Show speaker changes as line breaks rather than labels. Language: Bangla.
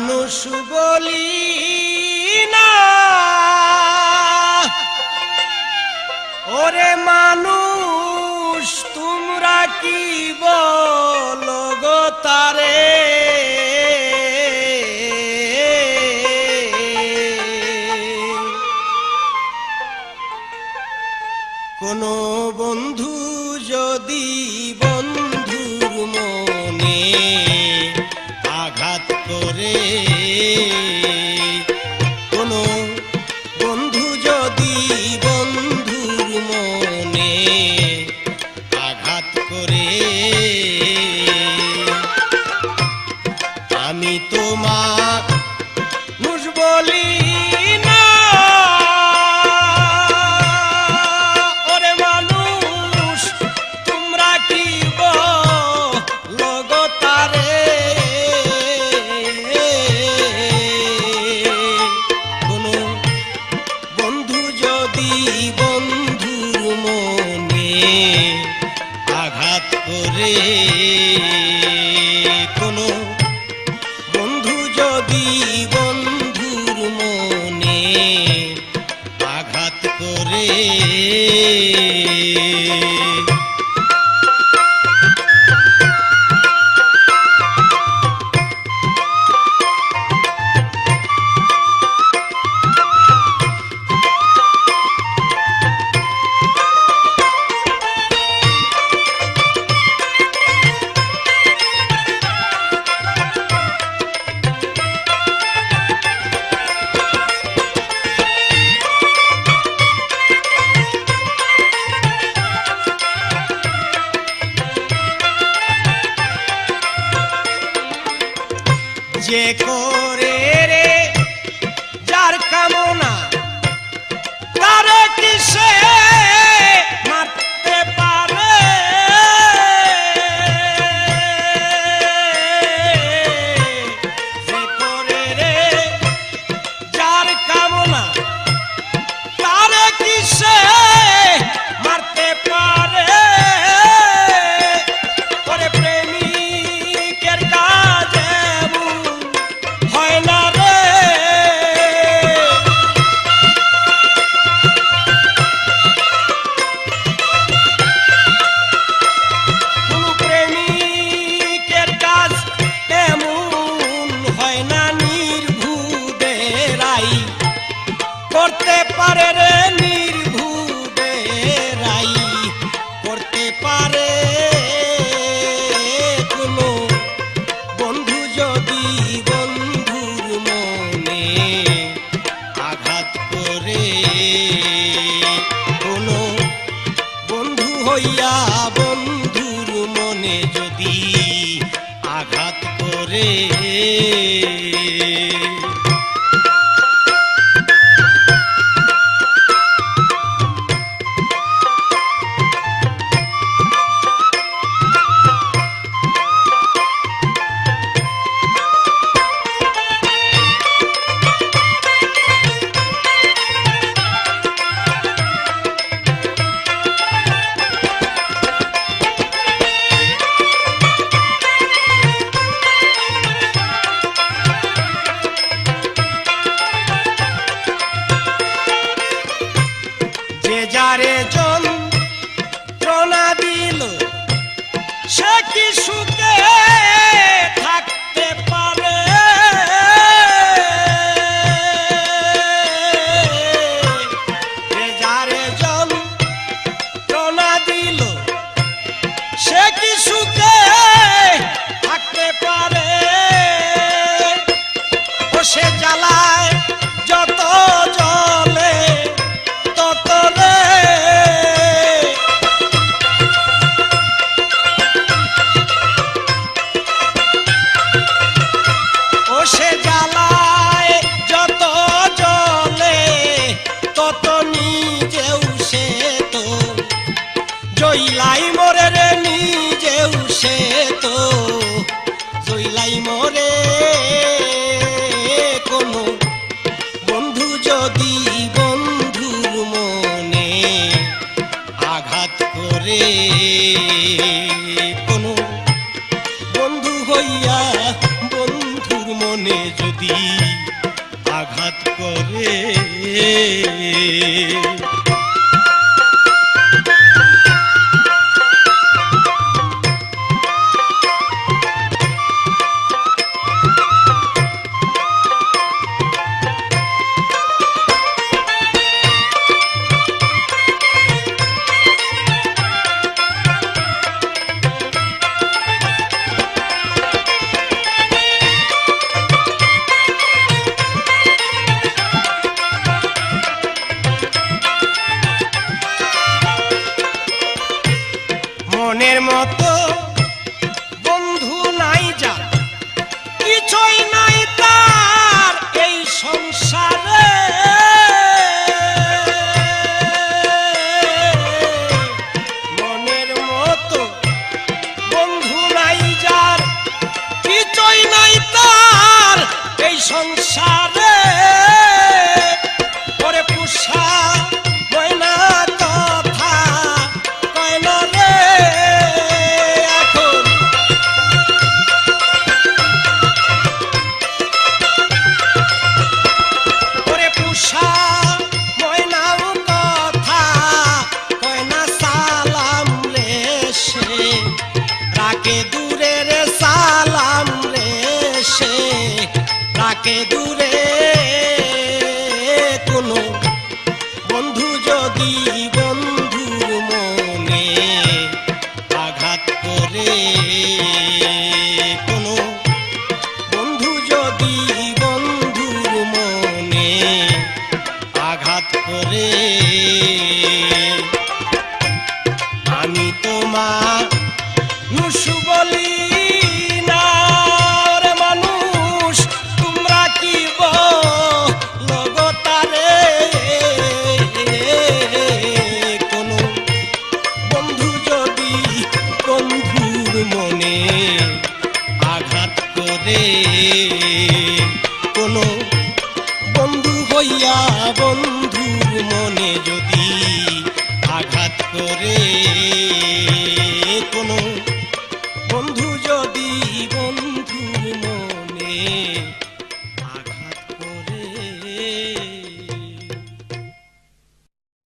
মানুষ বলি না ওরে মানুষ তোমরা কি বলো গো তারে কোনো বন্ধু যদি বন্ধুর মনে আঘাত করে কোনো বন্ধু যদি বন্ধুর মনে আঘাত করে আমি তোমার বলি না ওরে মানুষ তোমরা কি বলো গো তারে কোনো বন্ধু যদি বন্ধুর মনে আঘাত করে কোনো বন্ধু যদি বন্ধুর মনে আঘাত করে যে করে রে যার কামনা তারে কিসে মারতে পারে যে করে রে যার কামনা তারে কিসে মারতে পারে ওরে প্রেমিকের কাজে হয় না রে কোনো প্রেমিকের কাজ তেমন হয় না নির্ভুদেরাই করতে পারে রে নির্ভুদেরাই করতে পারে কোনো বন্ধু যদি বন্ধুর মনে আঘাত করে কোনো বন্ধু হইয়া বন্ধুর মনে যদি আঘাত করে যে যারে যন্ত্রণা দিল সে কি সুখে থাকতে পারে যে যারে যন্ত্রণা দিল সে কি সুখে থাকতে পারে ও সে জ্বালায় যত জলে তত রে ও সে জ্বালায় যত জলে তত নিজেও সে তো জইলাই মরে রে নিজেও সে তো জইলাই মরে কোনো বন্ধু যদি বন্ধুর মনে আঘাত করে কোনো বন্ধু হইয়া বন্ধুর মনে যদি আঘাত করে। মনের মতো বন্ধু নাই যার, কিছুই নাই তার এই সংসারে। মনের মতো বন্ধু নাই যার, কিছুই নাই তার এই সংসারে। ওরে পুষা ময়না কথা কয় না রে এখন। ওরে পুষা ময়নাও কথা কয় না সালাম রে সে রাকে দূরে রে সালাম রে সে রাকে দূরে। কোনো বন্ধু যদি বন্ধুর মনে আঘাত করে, কোনো বন্ধু যদি বন্ধুর মনে আঘাত করে, আমি তোমার নুসু বলি না রে মানুষ, তোমরা কি লগতারে। কোনো বন্ধু যদি বন্ধুর মনে আঘাত করে, কোনো বন্ধু হইয়া বন্ধুর মনে যদি আঘাত করে, কোনো